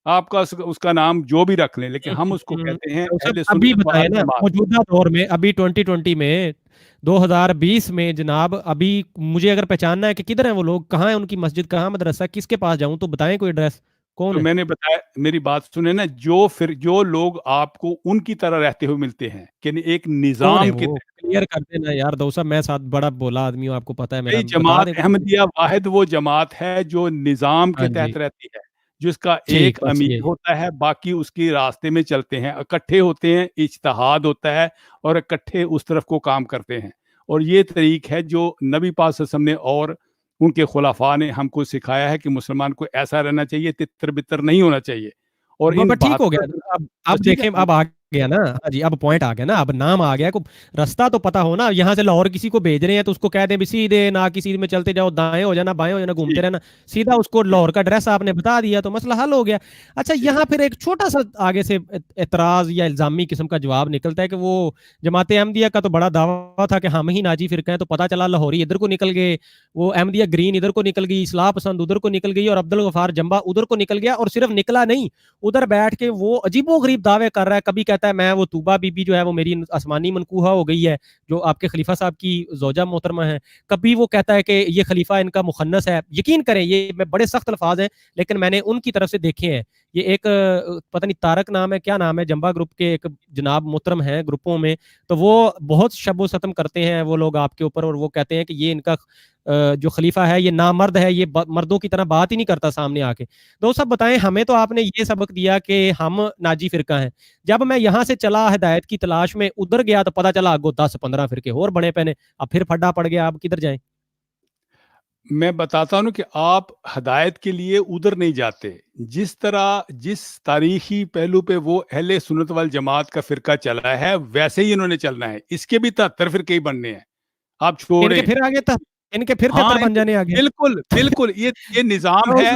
آپ کا اس کا نام جو بھی رکھ لیں, لیکن ہم اس کو کہتے ہیں اہل سنت ابھی بتائیں نا, والجماعت. موجودہ دور میں ابھی 2020 میں 2020 میں جناب, ابھی مجھے اگر پہچاننا ہے کہ کدھر ہیں وہ لوگ, کہاں ہے ان کی مسجد, کہاں مدرسہ, کس کے پاس جاؤں, تو بتائیں کوئی ایڈریس. کون ہے؟ میں نے بتایا, میری بات سنیں نا, جو لوگ آپ کو ان کی طرح رہتے ہوئے ملتے ہیں, یعنی ایک نظام کے کلیئر کر دینا یار دو صاحب, میں ساتھ بڑا بولا آدمی ہوں, آپ کو پتا ہے میرا. جماعت احمدیہ واحد وہ جماعت ہے جو نظام کے تحت رہتی ہے, جس کا ایک امیر ہوتا ہے, باقی اس کی راستے میں چلتے ہیں, اکٹھے ہوتے ہیں, اجتہاد ہوتا ہے اور اکٹھے اس طرف کو کام کرتے ہیں. اور یہ طریق ہے جو نبی پاک صلی اللہ علیہ وسلم نے اور ان کے خلفاء نے ہم کو سکھایا ہے کہ مسلمان کو ایسا رہنا چاہیے, تتر بتر نہیں ہونا چاہیے. اور ٹھیک ہو گیا, اب دیکھیں, اب آ گیا نا جی, اب پوائنٹ آ گیا نا, اب نام آ گیا, کو رستہ تو پتا ہونا. یہاں سے لاہور کسی کو بھیج رہے ہیں تو اس کو کہہ دیں بھی سیدھے نہ کسی میں چلتے جاؤ, دائیں ہو جانا بائیں ہو جانا, گھومتے رہنا, سیدھا اس کو لاہور کا ایڈریس آپ نے بتا دیا تو مسئلہ حل ہو گیا. اچھا, یہاں پھر ایک چھوٹا سا آگے سے اعتراض یا الزامی قسم کا جواب نکلتا ہے کہ وہ جماعت احمدیہ کا تو بڑا دعویٰ تھا کہ ہم ہی ناجی فرقہ ہیں, تو پتہ چلا لاہوری ادھر کو نکل گئے, وہ احمدیہ گرین ادھر کو نکل گئی, اصلاح پسند ادھر کو نکل گئی, اور عبدالغفار جمبا ادھر کو نکل گیا. اور صرف نکلا نہیں, ادھر بیٹھ کے وہ عجیب و غریب دعوے کر رہا ہے. کبھی کہتا ہے میں وہ طوبہ بی بی جو ہے وہ میری آسمانی منقوہہ ہو گئی ہے, جو آپ کے خلیفہ صاحب کی زوجہ محترمہ ہے. کبھی وہ کہتا ہے کہ یہ خلیفہ ان کا مخنث ہے. یقین کریں یہ میں بڑے سخت الفاظ ہیں, لیکن میں نے ان کی طرف سے دیکھے ہیں. یہ ایک پتہ نہیں طارق نام ہے, کیا نام ہے, جمبا گروپ کے ایک جناب محترم ہیں گروپوں میں, تو وہ بہت شب و ستم کرتے ہیں وہ لوگ آپ کے اوپر, اور وہ کہتے ہیں کہ یہ ان کا جو خلیفہ ہے یہ نامرد ہے, یہ مردوں کی طرح بات ہی نہیں کرتا سامنے آ کے. دوست صاحب بتائیں, ہمیں تو آپ نے یہ سبق دیا کہ ہم ناجی فرقہ ہیں. جب میں یہاں سے چلا ہدایت کی تلاش میں, ادھر گیا تو پتا چلا آگو 10-15 فرقے اور بنے پہنے, اب پھر پھڈا پڑ گیا, اب کدھر جائیں؟ میں بتاتا ہوں کہ آپ ہدایت کے لیے ادھر نہیں جاتے. جس طرح جس تاریخی پہلو پہ وہ اہل سنت والجماعت کا فرقہ چلا ہے ویسے ہی انہوں نے چلنا ہے. اس کے بھی 73 فرقے ہی بننے ہیں, آپ ان کے چھوڑیں. پھر آگے تھا, ان کے پھر ہاں 73 بن جانے آگے. بالکل بالکل, یہ نظام ہے.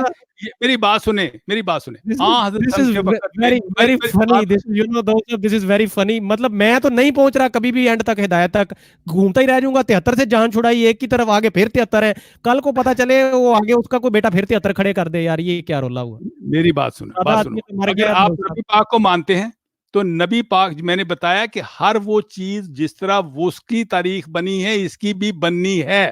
میری بات سنیں, میری بات سنیں. ہاں حضرت کے وقت very funny. This, you know, this is very funny. مطلب میں تو نہیں پہنچ رہا کبھی بھی اینڈ تک, ہدایت تک گھومتا ہی رہ جاؤں گا. 73 سے جان چھڑائی ایک کی طرف, آگے پھر 73 ہے. کل کو پتا چلے وہ آگے اس کا کوئی بیٹا پھر 73 کھڑے کر دے. یار یہ کیا رولا ہوا. میری بات سنو, بات سنو. اگر آپ نبی پاک کو مانتے ہیں تو نبی پاک, میں نے بتایا کہ ہر وہ چیز جس طرح وہ اس کی تاریخ بنی ہے اس کی بھی بننی ہے.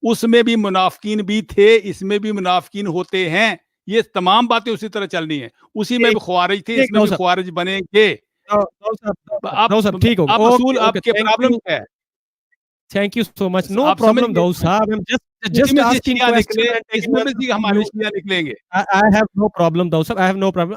اس میں بھی منافقین بھی تھے, اس میں بھی منافقین ہوتے ہیں. یہ تمام باتیں اسی طرح چلنی ہیں. اسی میں بھی خوارج تھے, اس میں بھی خوارج بنیں گے. آپ اصول, آپ کے پرابلم کیا ہے؟ Thank you so much. No problem, though, صاحب. I'm just asking questions. ہمارے شیعہ نکلیں گے. I have no problem, though, sir. I have no problem.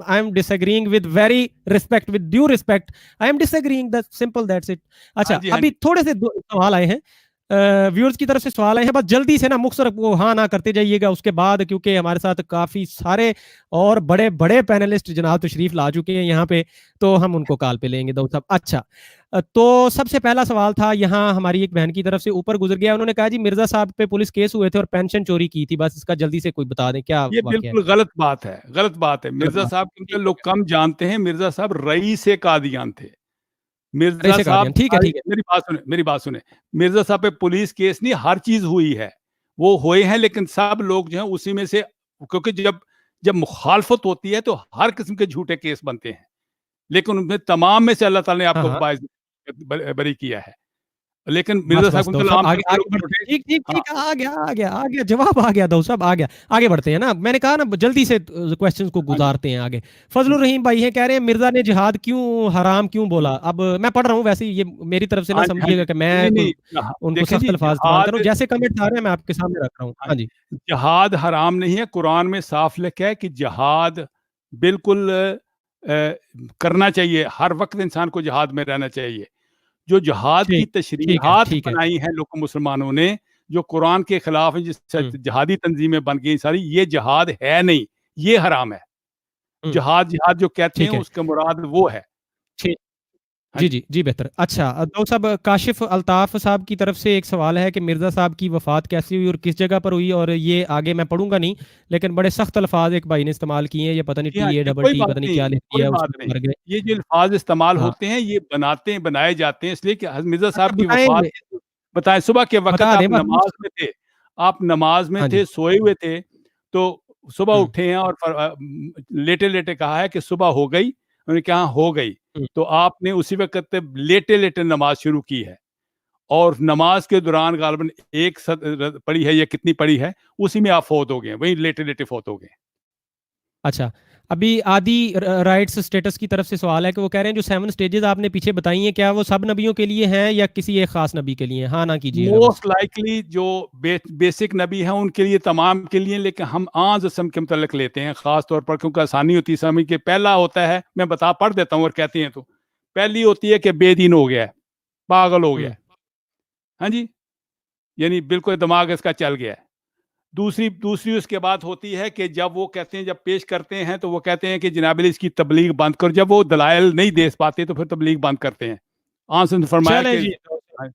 I'm disagreeing with very respect, with due respect. I am disagreeing. That's simple. That's it. اچھا, ابھی تھوڑے سے سوال آئے ہیں ویورز کی طرف سے, سوال آئے ہیں. بس جلدی سے نا مختصر وہ ہاں نہ کرتے جائیے گا. اس کے بعد کیونکہ ہمارے ساتھ کافی سارے اور بڑے بڑے پینلسٹ جناب تشریف لا چکے ہیں یہاں پہ, تو ہم ان کو کال پہ لیں گے داؤد صاحب. اچھا, تو سب سے پہلا سوال تھا یہاں ہماری ایک بہن کی طرف سے اوپر گزر گیا. انہوں نے کہا جی مرزا صاحب پہ پولیس کیس ہوئے تھے اور پینشن چوری کی تھی. بس اس کا جلدی سے کوئی بتا دیں کیا. یہ بالکل غلط بات ہے, غلط بات ہے. مرزا صاحب کیونکہ لوگ کم جانتے ہیں, مرزا صاحب رئیس قادیان تھے. مرزا صاحب, میری بات سنیں. مرزا صاحب پہ پولیس کیس نہیں, ہر چیز ہوئی ہے, وہ ہوئے ہیں, لیکن سب لوگ جو ہیں اسی میں سے, کیونکہ جب مخالفت ہوتی ہے تو ہر قسم کے جھوٹے کیس بنتے ہیں, لیکن ان میں تمام میں سے اللہ تعالیٰ نے آپ کو باعث بری کیا ہے. لیکن مرزا صاحب آ گیا جواب آ گیا. داؤد صاحب آ گیا, آگے بڑھتے ہیں نا. میں نے کہا نا جلدی سے کوسچنز کو گزارتے ہیں آگے. فضل الرحیم بھائی ہیں, کہہ رہے ہیں مرزا نے جہاد کیوں حرام کیوں بولا. اب میں پڑھ رہا ہوں, ویسے یہ میری طرف سے نہ سمجھیے گا کہ میں ان کو سخت الفاظ استعمال کروں. جیسے کمنٹ آ رہے ہیں میں آپ کے سامنے رکھ رہا ہوں. ہاں جی, جہاد حرام نہیں ہے. قرآن میں صاف لکھا ہے کہ جہاد بالکل کرنا چاہیے, ہر وقت انسان کو جہاد میں رہنا چاہیے. جو جہاد کی تشریحات بنائی ہیں لوگ مسلمانوں نے, جو قرآن کے خلاف ہیں, جس جہادی تنظیمیں بن گئی ساری, یہ جہاد ہے نہیں, یہ حرام ہے. جہاد جو کہتے ہیں اس کا مراد وہ ہے. جی بہتر. اچھا داؤد صاحب, کاشف الطاف صاحب کی طرف سے ایک سوال ہے کہ مرزا صاحب کی وفات کیسی ہوئی اور کس جگہ پر ہوئی. اور یہ آگے میں پڑھوں گا نہیں, لیکن بڑے سخت الفاظ ایک بھائی نے استعمال کیے ہیں. یہ پتہ نہیں TATT پتہ نہیں کیا لکھ دیا ہے. یہ جو الفاظ استعمال ہوتے ہیں یہ بنائے جاتے ہیں اس لیے کہ مرزا صاحب کی وفات بتائیں. صبح کے وقت آپ نماز میں تھے, سوئے ہوئے تھے, تو صبح اٹھے ہیں اور لیٹے لیٹے کہا ہے کہ صبح ہو گئی. انہوں نے کہا ہو گئی, تو آپ نے اسی وقت لیٹے لیٹے نماز شروع کی ہے, اور نماز کے دوران غالباً ایک پڑھی ہے یا کتنی پڑھی ہے, اسی میں آپ فوت ہو گئے, وہی لیٹے لیٹے فوت ہو گئے. اچھا, ابھی آدی رائٹس اسٹیٹس کی طرف سے سوال ہے کہ وہ کہہ رہے ہیں جو 7 سٹیجز آپ نے پیچھے بتائی ہیں کیا وہ سب نبیوں کے لیے ہیں یا کسی ایک خاص نبی کے لیے؟ ہاں نہ کیجیے. موسٹ لائکلی جو بیسک نبی ہیں ان کے لیے, تمام کے لیے, لیکن ہم آج اسم کے متعلق لیتے ہیں خاص طور پر کیونکہ آسانی ہوتی ہے سمجھ کے. پہلا ہوتا ہے, میں پڑھ دیتا ہوں اور کہتے ہیں, تو پہلی ہوتی ہے کہ بے دین ہو گیا ہے, پاگل ہو گیا ہے, ہاں جی, یعنی بالکل دماغ اس کا چل گیا ہے. دوسری اس کے بعد ہوتی ہے کہ جب وہ کہتے ہیں, جب پیش کرتے ہیں تو وہ کہتے ہیں کہ جناب علی اس کی تبلیغ بند کر. جب وہ دلائل نہیں دے پاتے تو پھر تبلیغ بند کرتے ہیں. فرمایا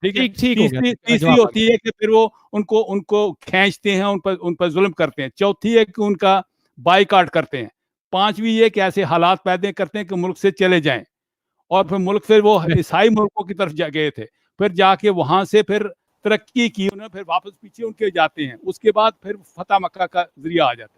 تیسری ہوتی ہے کہ پھر وہ ان کو کھینچتے ہیں, ان پر ظلم کرتے ہیں. چوتھی ہے کہ ان کا بائیکاٹ کرتے ہیں. پانچویں یہ کہ ایسے حالات پیدا کرتے ہیں کہ ملک سے چلے جائیں, اور پھر ملک سے وہ عیسائی ملکوں کی طرف گئے تھے, پھر جا کے وہاں سے پھر ترقی کی, انہیں پھر واپس پیچھے ان کے جاتے ہیں. اس کے بعد پھر فتح مکہ کا ذریعہ آ جاتا ہے.